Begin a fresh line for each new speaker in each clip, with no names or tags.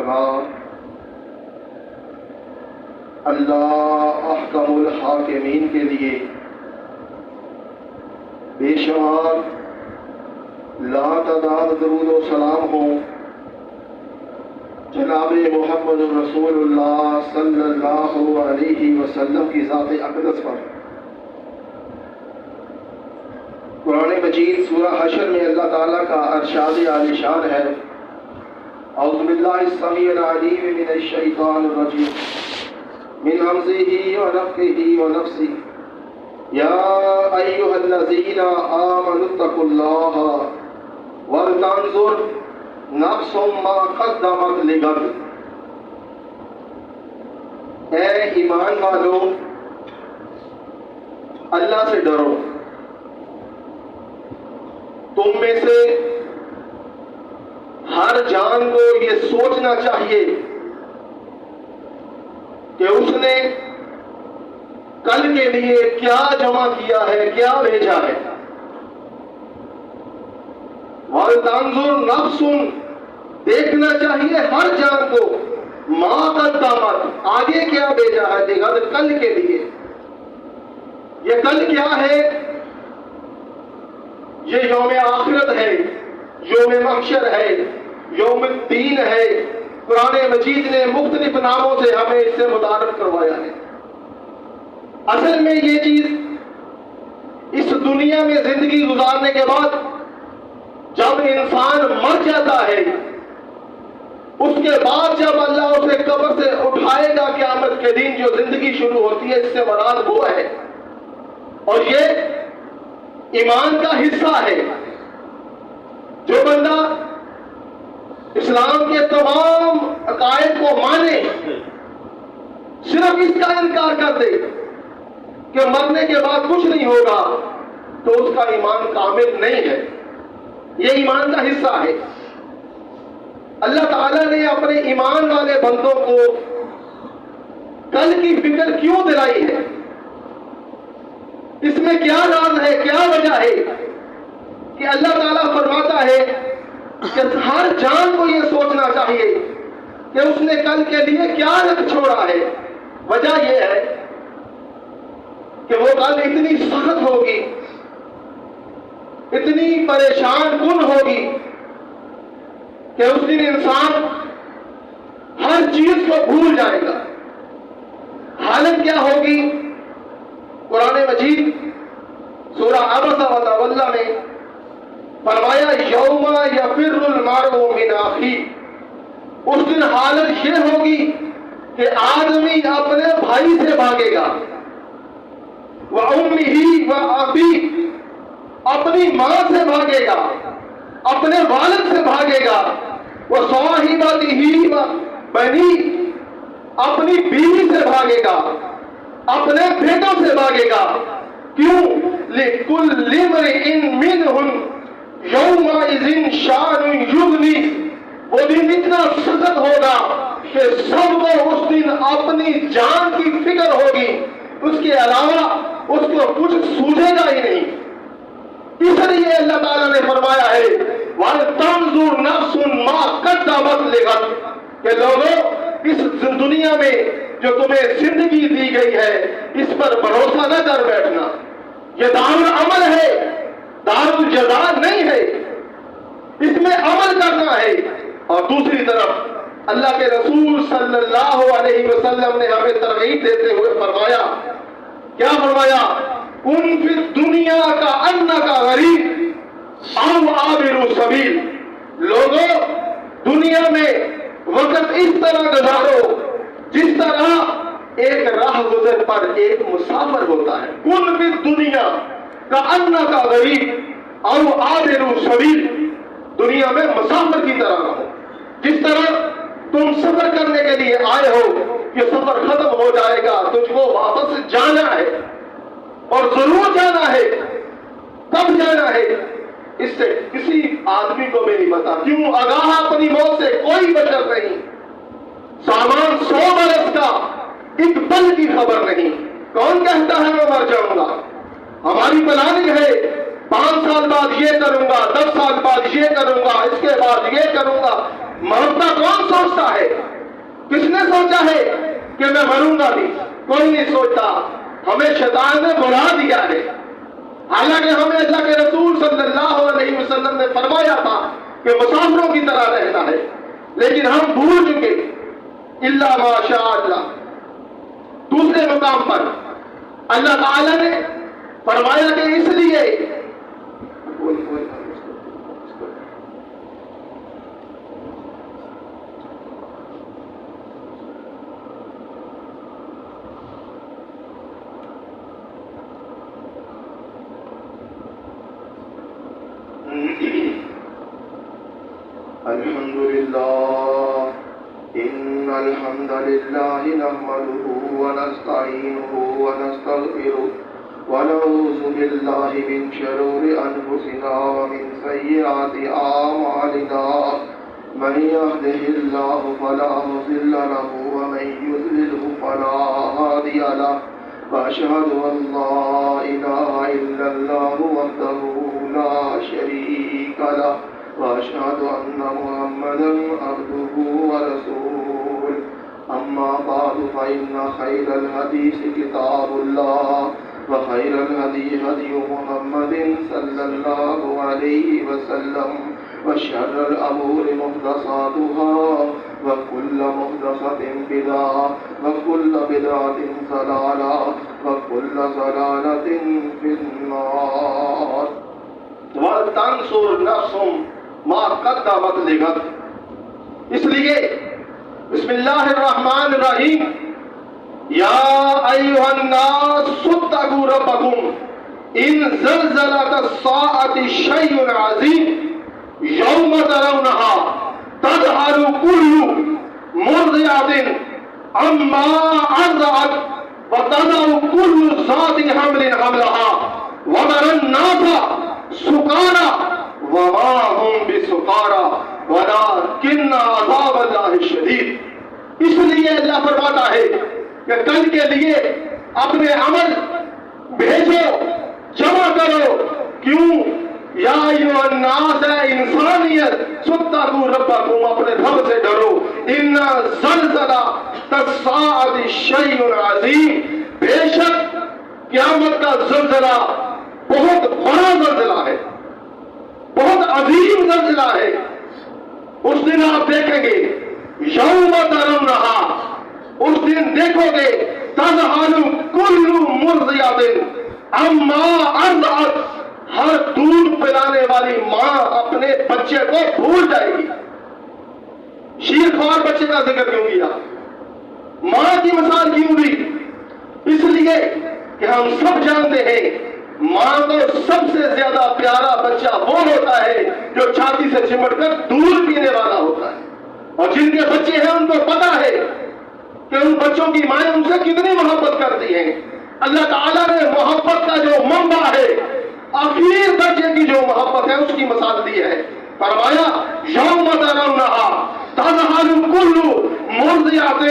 بعد اللہ احکم الحاکمین کے لیے بے شمار لا تعداد درود و سلام ہو جناب محمد رسول اللہ صلی اللہ علیہ وسلم کی ذات اقدس پر۔ قرآن مجید سورہ حشر میں اللہ تعالیٰ کا ارشاد عالی شان ہے، اعوذ باللہ السمیع العلیم من الشیطان الرجیم من ہمزہ ونفخہ ونفثہ یا ایھا الذین آمنوا اتقوا اللہ ولتنظر نفس ما قدمت لغد۔ اے ایمان والو، اللہ سے ڈرو۔ تم میں سے ہر جان کو یہ سوچنا چاہیے کہ اس نے کل کے لیے کیا جمع کیا ہے، کیا بھیجا ہے۔ وَلْتَنظُرْ نَفْسٌ، دیکھنا چاہیے ہر جان کو، مَا قَدَّمَتْ، آگے کیا بھیجا ہے، لِغَدْ، کل کے لیے۔ یہ کل کیا ہے؟ یہ یوم آخرت ہے، یوم محشر ہے، یوم الدین ہے۔ قرآن مجید نے مختلف ناموں سے ہمیں اس سے متعارف کروایا ہے۔ اصل میں یہ چیز اس دنیا میں زندگی گزارنے کے بعد جب انسان مر جاتا ہے، اس کے بعد جب اللہ اسے قبر سے اٹھائے گا قیامت کے دن، جو زندگی شروع ہوتی ہے، اس سے مراد وہ ہے۔ اور یہ ایمان کا حصہ ہے۔ جو بندہ اسلام کے تمام عقائد کو مانے، صرف اس کا انکار کر دے کہ مرنے کے بعد کچھ نہیں ہوگا، تو اس کا ایمان کامل نہیں ہے۔ یہ ایمان کا حصہ ہے۔ اللہ تعالیٰ نے اپنے ایمان والے بندوں کو کل کی فکر کیوں دلائی ہے؟ اس میں کیا راز ہے، کیا وجہ ہے کہ اللہ تعالیٰ فرماتا ہے کہ ہر جان کو یہ سوچنا چاہیے کہ اس نے کل کے لیے کیا رکھ چھوڑا ہے۔ وجہ یہ ہے کہ وہ کل اتنی سخت ہوگی، اتنی پریشان کن ہوگی کہ اس دن انسان ہر چیز کو بھول جائے گا۔ حالت کیا ہوگی؟ قرآن مجید سورہ عبس وتولی میں فرمایا، یوم یفر المرء من اخیہ، اس دن حالت یہ ہوگی کہ آدمی اپنے بھائی سے بھاگے گا، وَأُمِّهِ وَأَبِيهِ، اپنی ماں سے بھاگے گا، اپنے والد سے بھاگے گا، وَصَاحِبَتِهِ وَبَنِيهِ، اپنی بیوی سے بھاگے گا، اپنے بیٹوں سے بھاگے گا۔ کیوں؟ لِكُلِّ امْرِئٍ مِّنْهُمْ يَوْمَئِذٍ شَأْنٌ يُغْنِيهِ، وہ دن اتنا سخت ہوگا کہ سب کو اس دن اپنی جان کی فکر ہوگی، اس کے علاوہ اس کو کچھ سوجے گا ہی نہیں۔ اس لیے اللہ تعالیٰ نے فرمایا ہے، وَلْتَنظُرْ نَفْسٌ مَا قَدَّمَتْ لِغَدٍ، کہ لوگوں اس دنیا میں جو تمہیں زندگی دی گئی ہے، اس پر بھروسہ نہ کر بیٹھنا۔ یہ دار العمل ہے، دار الجزا نہیں ہے، اس میں عمل کرنا ہے۔ اور دوسری طرف اللہ کے رسول صلی اللہ علیہ وسلم نے ہمیں ترغیب دیتے ہوئے فرمایا، کیا فرمایا؟ کن فی الدنیا کا انک غریب او عابر سبیل، لوگوں دنیا میں وقت اس طرح گزارو جس طرح ایک راہ گزر پر ایک مسافر ہوتا ہے۔ کن فی الدنیا کا انک غریب او عابر سبیل، دنیا میں مسافر کی طرح رہو۔ جس طرح تم سفر کرنے کے لیے آئے ہو، یہ سفر ختم ہو جائے گا، تجھ کو واپس جانا ہے، اور ضرور جانا ہے۔ کب جانا ہے؟ اس سے کسی آدمی کو بھی نہیں پتا۔ کیوں؟ آگاہ اپنی موت سے کوئی بشر نہیں۔ سامان 100 برس کا، ایک پل کی خبر نہیں۔ کون کہتا ہے میں مر جاؤں گا؟ ہماری پلاننگ ہے 5 سال بعد یہ کروں گا، 10 سال بعد یہ کروں گا، اس کے بعد یہ کروں گا۔ مرتا کون سوچتا سوچتا ہے؟ کس نے سوچا ہے کہ میں مروں گا بھی؟ کوئی نہیں سوچتا، ہمیں شیطان نے بلا دیا ہے۔ حالانکہ ہمیں اللہ کے رسول صلی اللہ علیہ وسلم نے فرمایا تھا کہ مسافروں کی طرح رہنا ہے، لیکن ہم بھول چکے۔ الا ماشاء اللہ۔ دوسرے مقام پر اللہ تعالی نے فرمایا کہ اس لیے الحمدللہ ان الحمد للہ نحمده ونستعینه ونستغفره ونعوذ باللہ من شرور انفسنا ومن سیئات اعمالنا من يهده الله فلا مضل له ومن يضلله فلا هادي له واشهد ان لا اله الا الله وحده لا شريك له واشهد ان محمدا عبده ورسوله اما بعد فان خير الحديث كتاب الله وخير الهدي هدي محمد صلى الله عليه وسلم وشر الامور محدثاتها وكل محدثة بدعة وكل بدعة ضلالة وكل ضلالة في النار وَلْتَنْصُرْ نَفْسٌ مَا قَدَّمَتْ لِغَدٍ۔ اس لیے بسم اللہ الرحمن الرحیم، یا ایھا الناس اتقوا ربکم ان زلزلۃ الساعۃ شیء عظیم یوم ترونها تذہل کل مرضعۃ عما ارضعت وتضع كل ذات حمل حملها وترى الناس سکارا وما هم بسکارا ولكن عذاب اللہ شدید۔ اس لیے اللہ فرماتا ہے کہ کل کے لیے اپنے عمل بھیجو، جمع کرو۔ کیوں؟ یا ایھا الناس، انسانیت، اتقوا ربکم، اپنے رب سے ڈرو۔ ان زلزلۃ الساعۃ شیء عظیم، بے شک قیامت کا زلزلہ بہت بڑا زلزلہ ہے، بہت عظیم زلزلہ ہے۔ اس دن آپ دیکھیں گے، یوم ترونہا، اس دن دیکھو گے، تذہل کل مرضعۃ عما ارضعت، ہر دودھ پلانے والی ماں اپنے بچے کو بھول جائے گی۔ شیرخوار بچے کا ذکر کیوں کیا؟ ماں کی مثال کیوں دی؟ اس لیے کہ ہم سب جانتے ہیں ماں کو سب سے زیادہ پیارا بچہ وہ ہوتا ہے جو چھاتی سے چمٹ کر دودھ پینے والا ہوتا ہے، اور جن کے بچے ہیں ان کو پتا ہے کہ ان بچوں کی مائیں ان سے کتنی محبت کرتی ہیں۔ اللہ تعالیٰ نے محبت کا جو منبع ہے، آخر درجے کی جو محبت ہے، اس کی مثال دی ہے۔ فرمایا یوم ترونہا تذہل کل مرضعۃ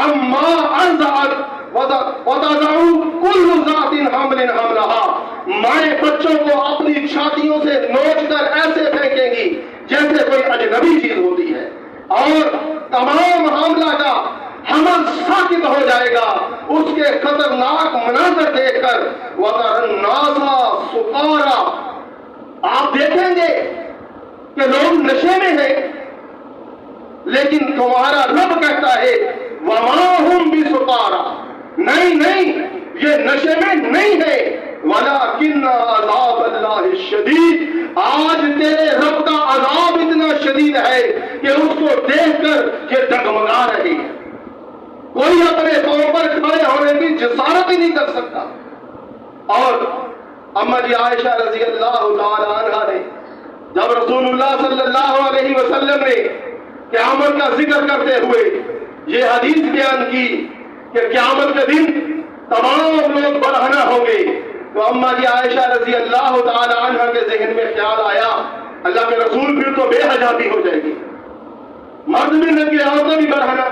عما ارضعت وتضع كل ذات حمل حملها، مائیں بچوں کو اپنی چھاتیوں سے نوچ کر ایسے پھینکیں گی جیسے کوئی اجنبی چیز ہوتی ہے، اور تمام حاملہ کا حمل ساکت ہو جائے گا اس کے خطرناک مناظر دیکھ کر۔ وَتَرَى النَّاسَ سُکَارَى، آپ دیکھیں گے کہ لوگ نشے میں ہیں، لیکن تمہارا رب کہتا ہے وَمَا هُمْ بِسُکَارَى، نہیں، یہ نشے میں نہیں ہے، وَلَكِنَّ عَذَابَ اللَّهِ الشَّدِيدُ، آج تیرے رب کا عذاب اتنا شدید ہے کہ اس کو دیکھ کر یہ ڈگمگا رہی ہے، کوئی اپنے پاؤں پر کھڑے ہونے کی جسارت ہی نہیں کر سکتا۔ اور اما جی عائشہ رضی اللہ تعالی عنہا نے جب رسول اللہ صلی اللہ علیہ وسلم نے قیامت کا ذکر کرتے ہوئے یہ حدیث بیان کی کہ قیامت کے دن تمام لوگ برہنہ ہوں گے، تو اما جی عائشہ رضی اللہ تعالی عنہ کے ذہن میں خیال آیا، اللہ کے رسول پھر تو بے حجابی ہو جائے گی، مرد بھی ننگے، عورتیں بھی برہنہ،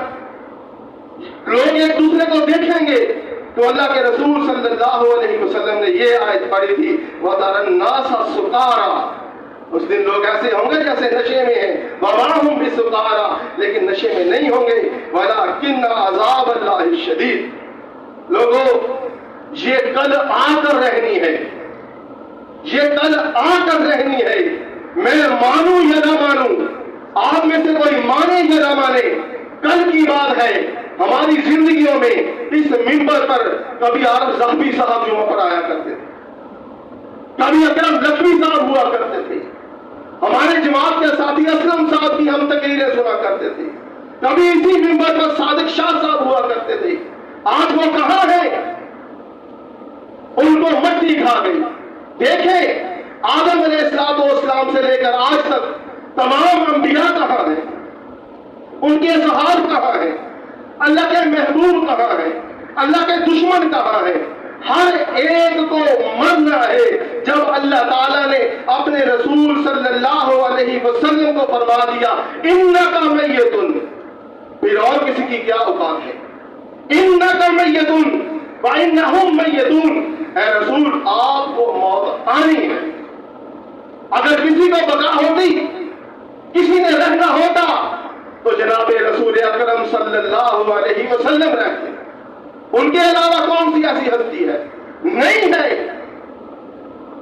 لوگ ایک دوسرے کو دیکھیں گے۔ تو اللہ کے رسول صلی اللہ علیہ وسلم نے یہ آیت پڑھی تھی وَتَرَى النَّاسَ سُکَارَى، اس دن لوگ ایسے ہوں گے جیسے نشے میں ہیں، وما ہم بسکارا، لیکن نشے میں نہیں ہوں گے، ولکن عذاب اللہ شدید۔ لوگوں، یہ کل آ کر رہنی ہے، یہ کل آ کر رہنی ہے، میں مانوں یا نہ مانوں، آپ میں سے کوئی مانے یا نہ مانے، کل کی بات ہے۔ ہماری زندگیوں میں اس منبر پر کبھی عارف زاہبی صاحب جمعہ پر آیا کرتے تھے، کبھی اکرم لکھوی صاحب ہوا کرتے تھے، ہمارے جماعت کے ساتھی اسلم صاحب کی ہم تقریریں سنا کرتے تھے، کبھی اسی منبر پر صادق شاہ صاحب ہوا کرتے تھے۔ آج وہ کہاں ہیں؟ ان کو مٹی کھا گئی۔ دیکھیں، آدم علیہ السلام سے لے کر آج تک تمام انبیاء کہاں ہیں؟ ان کے اظہار کہاں ہیں؟ اللہ کے محبوب کہاں ہیں؟ اللہ کے دشمن کہاں ہیں؟ ہر ایک کو مرنا ہے۔ جب اللہ تعالیٰ نے اپنے رسول صلی اللہ علیہ وسلم کو فرما دیا انک میت، پھر اور کسی کی کیا اوقات ہے؟ انک میت وانہم میتون، اے رسول آپ کو موت آنی ہے۔ اگر کسی کو بقا ہوتی، کسی نے رہنا ہوتا تو جناب رسول اکرم صلی اللہ علیہ وسلم رہتے، ان کے علاوہ کون سی ایسی ہستی ہے؟ نہیں ہے۔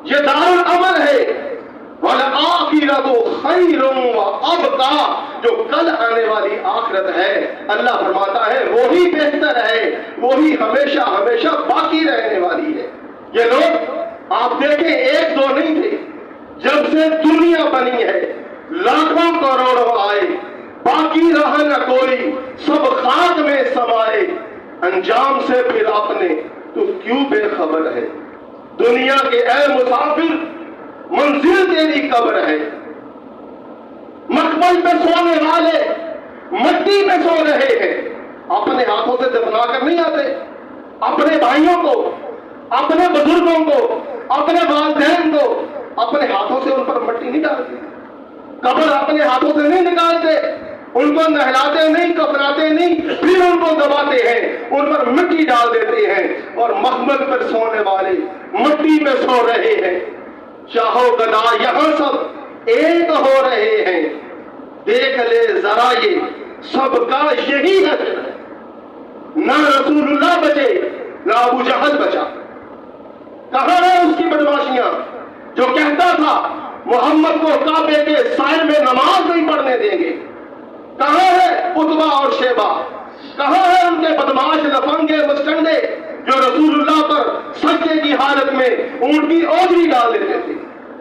یہ دار العمل ہے، وَالْآخِرَةُ خَيْرٌ وَأَبْقَىٰ، جو کل آنے والی آخرت ہے، اللہ فرماتا ہے وہی بہتر ہے، وہی ہمیشہ ہمیشہ باقی رہنے والی ہے۔ یہ لوگ آپ دیکھیں ایک دو نہیں تھے، جب سے دنیا بنی ہے لاکھوں کروڑوں آئے، باقی رہا نہ کوئی، سب خاک میں سمائے، انجام سے پھر اپنے تو کیوں بے خبر ہے؟ دنیا کے اے مسافر، منزل تیری قبر ہے۔ مقبر پہ سونے والے مٹی میں سو رہے ہیں، اپنے ہاتھوں سے دفنا کر نہیں آتے، اپنے بھائیوں کو، اپنے بزرگوں کو، اپنے والدین کو اپنے ہاتھوں سے ان پر مٹی نہیں ڈالتے، قبر اپنے ہاتھوں سے نہیں نکالتے، ان کو نہلاتے نہیں، کفناتے نہیں، پھر ان کو دباتے ہیں، ان پر مٹی ڈال دیتے ہیں، اور مقبر پر سونے والے مٹی میں سو رہے ہیں۔ چاہو گدا یہاں سب ایک ہو رہے ہیں، دیکھ لے ذرا یہ سب کا یہی حشر ہے۔ نہ رسول اللہ بچے، نہ ابو جہل بچا۔ کہاں ہے اس کی بدماشیاں جو کہتا تھا محمد کو کعبے کے سائے میں نماز نہیں پڑھنے دیں گے؟ کہاں ہے عتبہ اور شیبہ؟ کہاں ہے ان کے بدماش لفنگے مستنڈے جو رسول اللہ پر سجدے کی حالت میں اونٹ کی اوجری ڈال دیتے تھے،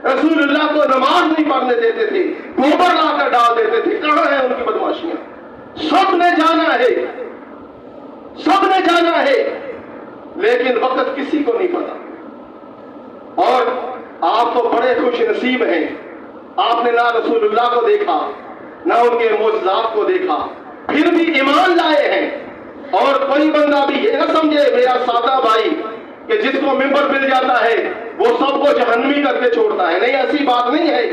رسول اللہ کو نماز نہیں پڑھنے دیتے تھے، گوبر لا کر ڈال دیتے تھے؟ کہاں ہے ان کی بدماشیاں؟ سب نے جانا ہے، سب نے جانا ہے، لیکن وقت کسی کو نہیں پتا۔ اور آپ تو بڑے خوش نصیب ہیں، آپ نے نہ رسول اللہ کو دیکھا، نہ ان کے معجزات کو دیکھا، پھر بھی ایمان لائے ہیں۔ اور کوئی بندہ بھی یہ نہ سمجھے میرا سادہ بھائی کہ جس کو ممبر مل جاتا ہے وہ سب کو جہنمی کر کے چھوڑتا ہے، نہیں، ایسی بات نہیں ہے۔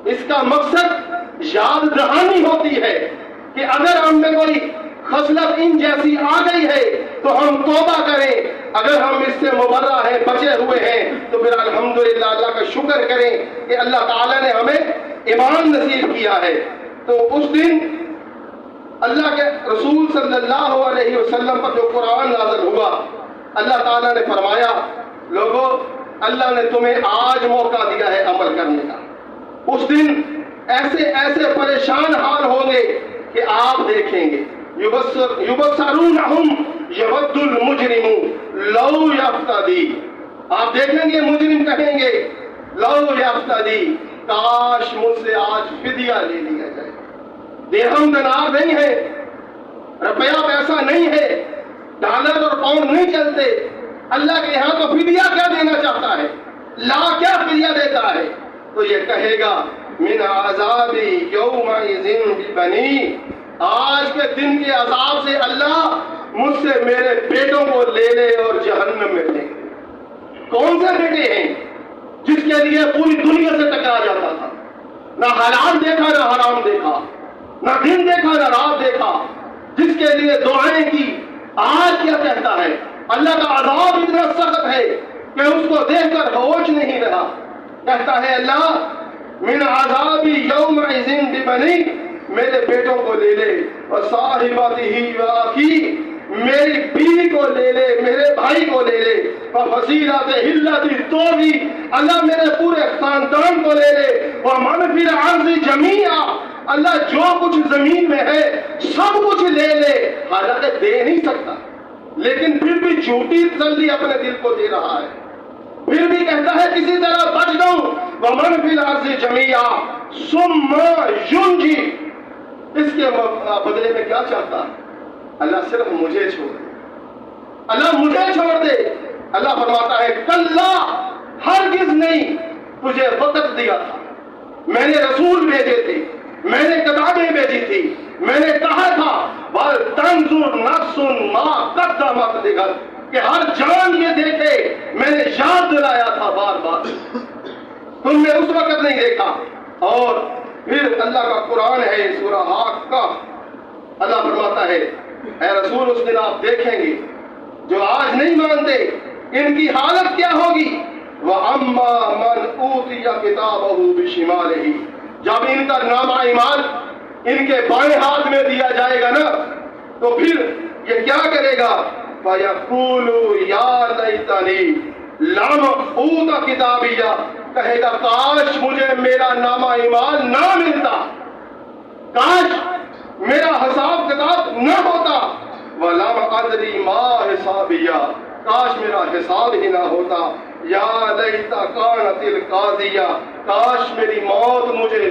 اس کا مقصد یاد دہانی ہوتی ہے کہ اگر ہم میں کوئی خصلت ان جیسی آ گئی ہے تو ہم توبہ کریں، اگر ہم اس سے مبرہ ہیں، بچے ہوئے ہیں، تو پھر الحمدللہ اللہ کا شکر کریں کہ اللہ تعالیٰ نے ہمیں ایمان نصیب کیا ہے۔ تو اس دن اللہ کے رسول صلی اللہ علیہ وسلم پر جو قرآن نازل ہوا، اللہ تعالیٰ نے فرمایا لوگوں، اللہ نے تمہیں آج موقع دیا ہے عمل کرنے کا۔ اس دن ایسے ایسے پریشان حال ہوں گے کہ آپ دیکھیں گے، یبصرونہم یود المجرم لو یفتدی، آپ دیکھیں گے مجرم کہیں گے لو یفتدی، کاش مجھ سے آج فدیہ لے لیا جائے۔ درہم دینار نہیں ہے، روپیہ پیسہ نہیں ہے، ڈالر اور پاؤنڈ نہیں چلتے، اللہ کے یہاں تو فدیہ کیا دینا چاہتا ہے، لا کیا فدیہ دیتا ہے؟ تو یہ کہے گا من عذاب یومئذ ببنی، آج کے دن کے عذاب سے اللہ مجھ سے میرے بیٹوں کو لے لے اور جہنم میں دے۔ کون سے بیٹے ہیں جس کے لیے پوری دنیا سے ٹکرا جاتا تھا، نہ حلال دیکھا نہ حرام دیکھا، نہ دن دیکھا نہ رات دیکھا، جس کے لیے دعائیں کی، آج کیا کہتا ہے؟ اللہ کا عذاب اتنا سخت ہے کہ اس کو دیکھ کر ہوش نہیں رہا، کہتا ہے اللہ من عذابی یومئذ ببنی، میرے بیٹوں کو لے لے، وصاحبتہ واخی، میری بیوی کو لے لے، میرے بھائی کو لے لے، وفصیلتہ التی تؤوی، اللہ میرے پورے خاندان کو لے لے، ومن فی الارض جمیعا، اللہ جو کچھ زمین میں ہے سب کچھ لے لے، حالانکہ دے نہیں سکتا لیکن پھر بھی جھوٹی تسلی اپنے دل کو دے رہا ہے، پھر بھی کہتا ہے کسی طرح بچ جاؤں، ومن فی الارض جمیعا ثم ینجی، اس کے بدلے میں کیا چاہتا ہے؟ اللہ صرف مجھے چھوڑ دے، اللہ مجھے چھوڑ دے۔ اللہ فرماتا ہے کلا، ہرگز نہیں، تجھے وقت دیا تھا، میں نے رسول بھیجے تھے، میں نے کتابیں بھیجی تھی، میں نے کہا تھا وَلْتَنْظُرْ نَفْسٌ مَا قَدَّمَتْ لِغَدٍ، کہ ہر جان یہ دیکھے، میں نے یاد دلایا تھا بار بار، تم نے اس وقت نہیں دیکھا۔ اور پھر اللہ کا قرآن ہے سورہ حاقہ، اللہ فرماتا ہے اے رسول اس دن آپ دیکھیں گے جو آج نہیں مانتے ان کی حالت کیا ہوگی، وَأَمَّا مَنْ أُوتِيَ كِتَابَهُ بِشِمَالِهِ، جب ان کا نامہ اعمال ان کے بائیں ہاتھ میں دیا جائے گا نا تو پھر یہ کیا کرے گا، فَيَقُولُ يَا لَيْتَنِي لَمْ أُوتَ كِتَابِيَهْ، کہے گا کاش مجھے میرا نامہ اعمال نہ ملتا، کاش میرا حساب کتاب نہ ہوتا، وَلَمْ أَدْرِ مَا حِسَابِيَهْ، کاش میرا حساب ہی نہ ہوتا، یا لیت کانت القاضیہ، کاش میری موت مجھے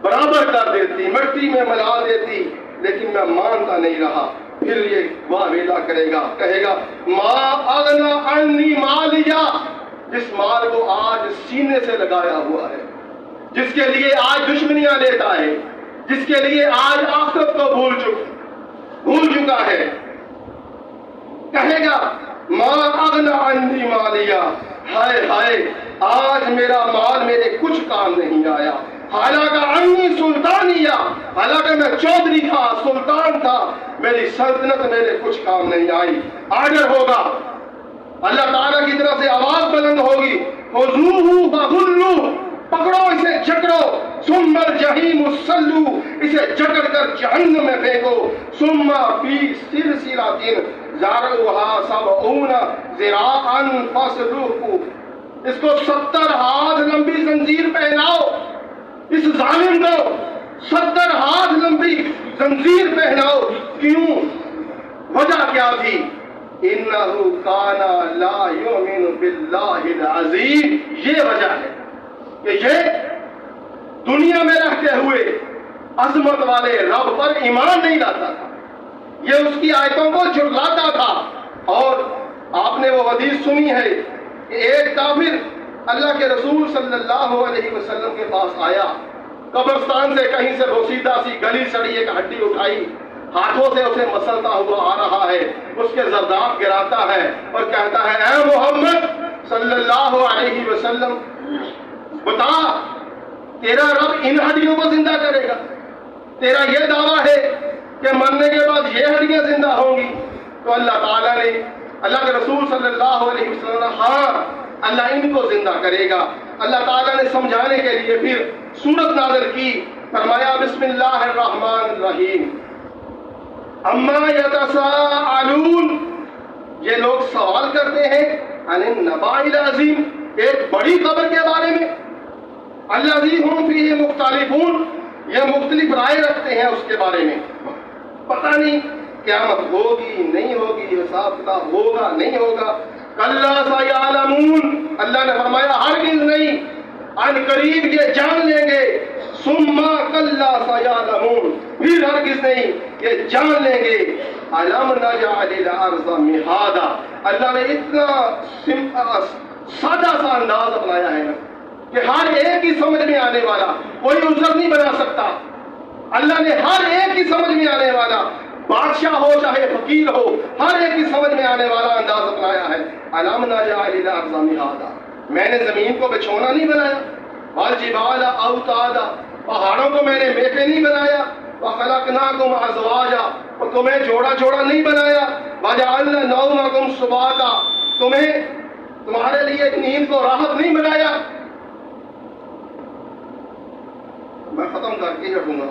برابر کر دیتی، مٹی میں ملا دیتی، لیکن میں مانتا نہیں رہا۔ پھر یہ وعدہ کرے گا، کہے گا ما اغنی عنی مالیہ، جس مال کو آج سینے سے لگایا ہوا ہے، جس کے لیے آج دشمنیاں لیتا ہے، جس کے لیے آج آخرت کو بھول چکا ہے، کہے گا ما اغنی عنی مالیہ، ہائے ہائے آج میرا مال میرے کچھ کام نہیں آیا، حالانکہ عنی سلطانیہ، حالانکہ میں چودھری تھا، سلطان تھا، میری سلطنت میرے کچھ کام نہیں آئی۔ آڈر ہوگا، اللہ تعالیٰ کی طرف سے آواز بلند ہوگی، خذوہ فغلوہ، پکڑو اسے جکڑو، ثم الجحیم صلوہ، اسے جکڑ کر جہنم میں پھینکو، ثم فی سلسلۃ ذرعہا 70 ذراعا فاسلوہ، اس کو 70 ہاتھ لمبی زنجیر پہناؤ، اس ظالم کو 70 ہاتھ لمبی زنجیر پہناؤ۔ کیوں؟ وجہ کیا تھی؟ انہو کانا لا یؤمن باللہ العظیم، یہ وجہ ہے کہ یہ دنیا میں رہتے ہوئے عظمت والے رب پر ایمان نہیں لاتا تھا، یہ اس کی آیتوں کو جھٹلاتا تھا۔ اور آپ نے وہ حدیث سنی ہے کہ ایک کافر اللہ کے رسول صلی اللہ علیہ وسلم کے پاس آیا، قبرستان سے کہیں سے بوسیدہ سی گلی سڑی ایک ہڈی اٹھائی، ہاتھوں سے اسے مسلتا ہوا آ رہا ہے، اس کے زرداب گراتا ہے اور کہتا ہے اے محمد صلی اللہ علیہ وسلم بتا تیرا رب ان ہڈیوں کو زندہ کرے گا؟ تیرا یہ دعویٰ ہے کہ مرنے کے بعد یہ ہڈیاں زندہ ہوں گی؟ تو اللہ تعالیٰ نے، اللہ کے رسول صلی اللہ علیہ وسلم نے ہاں اللہ ان کو زندہ کرے گا۔ اللہ تعالیٰ نے سمجھانے کے لیے پھر سورت نازل کی، فرمایا بسم اللہ الرحمن الرحیم، اما یتساءلون، یہ لوگ سوال کرتے ہیں عن النباء العظیم، ایک بڑی خبر کے بارے میں، الذی ہم فیہ مختلفون، یہ مختلف رائے رکھتے ہیں اس کے بارے میں، پتہ نہیں قیامت ہوگی نہیں ہوگی، حساب کتاب ہوگا نہیں ہوگا۔ کلا سیعلمون، اللہ نے فرمایا ہرگز نہیں، ان قریب یہ جان لیں گے، ثم کلا سیعلمون، پھر ہرگز نہیں یہ جان لیں گے۔ الم نجعل الارض مہادا، اللہ نے اتنا سادہ سا انداز اپنایا ہے کہ ہر ایک کی سمجھ میں آنے والا، کوئی عذر نہیں بنا سکتا۔ اللہ نے ہر ایک کی سمجھ میں آنے والا، بادشاہ ہو چاہے فقیر ہو، ہر ایک کی سمجھ میں آنے والا انداز اپنایا ہے۔ الم نجعل الارض مہادا، میں نے زمین کو بچھونا نہیں بنایا، والجبال اوتادا، پہاڑوں کو میں نے میٹھے نہیں بنایا، وخلقناکم ازواجا، اور تمہیں جوڑا جوڑا نہیں بنایا، وجعلنا نومکم سباتا، تمہارے لیے نیند کو راحت نہیں بنایا۔ میں ختم کر کے ہٹوں گا،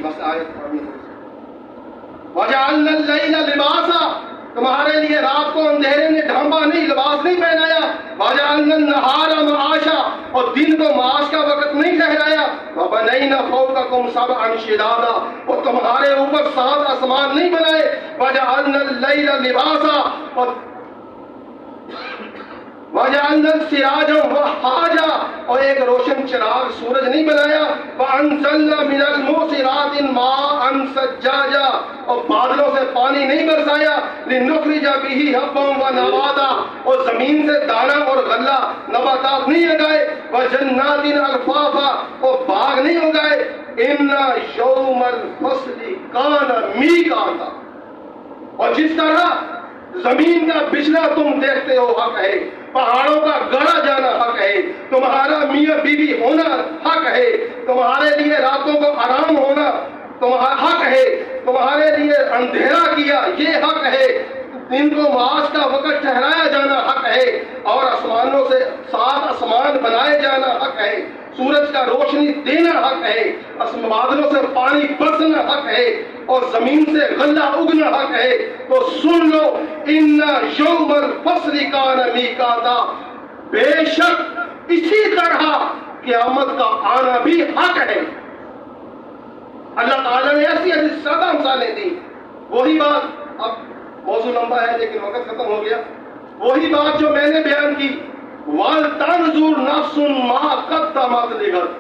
بس آیت پڑھنی ہے۔ وَجَعَلْنَا اللَّيْلَ لِبَاسًا، تمہارے لیے رات کو اندھیرے نے ڈھانپا نہیں، لباس نہیں پہنایا۔ وَجَعَلْنَا النَّهَارَ مَعَاشًا، اور دن کو معاش کا وقت نہیں ٹھہرایا۔ وَبَنَيْنَا فَوْقَكُمْ سَبْعًا شِدَادًا، اور تمہارے اوپر 7 آسمان نہیں بنائے۔ وَجَعَلْنَا اللَّيْلَ لِبَاسًا، وَجَعَلْنَا السِّرَاجَ وَهَّاجًا، اور ایک روشن چراغ سورج نہیں بنایا۔ وَأَنزَلْنَا مِنَ الْمُعْصِرَاتِ مَاءً ثَجَّاجًا، اور بادلوں سے پانی نہیں برسایا۔ لِنُخْرِجَ بِهِ حَبًّا وَنَبَاتًا، اور زمین سے دانا اور غلہ نباتات نہیں اگائے۔ وَجَنَّاتٍ أَلْفَافًا، اور باغ نہیں اگائے۔ إِنَّ يَوْمَ الْفَصْلِ كَانَ مِيقَاتًا، اور جس طرح زمین کا بچھنا تم دیکھتے ہو حق ہے، پہاڑوں کا گڑا جانا حق ہے، تمہارا میاں بیوی ہونا حق ہے، تمہارے لیے راتوں کو آرام ہونا تمہارا حق ہے، تمہارے لیے اندھیرا کیا یہ حق ہے، دن کو معاش کا وقت ٹھہرایا جانا حق ہے، اور آسمانوں سے 7 آسمان بنائے جانا حق ہے، سورج کا روشنی دینا حق ہے، بادلوں سے پانی برسنا حق ہے، اور زمین سے غلہ اگنا حق ہے۔ تو سن لو، ان یوم الفصل کان میقاتا، بے شک اسی طرح قیامت کا آنا بھی حق ہے۔ اللہ تعالیٰ نے ایسی ایسی زیادہ مثالیں دی، وہی بات، اب موضوع لمبا ہے لیکن وقت ختم ہو گیا، وہی بات جو میں نے بیان کی، وَلْتَنْظُرْ نَفْسٌ مَا قَدَّمَتْ لِغَدٍ،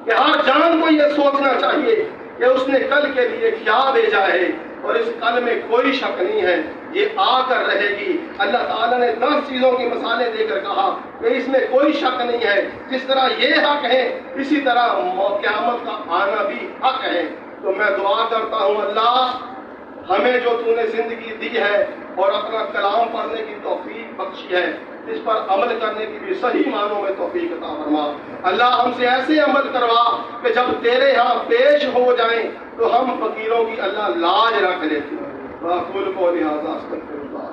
کہ ہر جان کو یہ سوچنا چاہیے کہ اس نے کل کے لیے کیا بھیجا ہے، اور اس کل میں کوئی شک نہیں ہے، یہ آ کر رہے گی۔ اللہ تعالیٰ نے 10 چیزوں کی مثالیں دے کر کہا کہ اس میں کوئی شک نہیں ہے، جس طرح یہ حق ہے اسی طرح قیامت کا آنا بھی حق ہے۔ تو میں دعا کرتا ہوں، اللہ ہمیں جو تو نے زندگی دی ہے اور اپنا کلام پڑھنے کی توفیق بخشی ہے، اس پر عمل کرنے کی بھی صحیح معنوں میں توفیق عطا فرما۔ اللہ ہم سے ایسے عمل کروا کہ جب تیرے ہاں پیش ہو جائیں تو ہم فقیروں کی اللہ لاج رکھ لیتے ہیں۔ وَأَقُولُ قَوْلِي هَٰذَا أَسْتَغْفِرُ اللَّهَ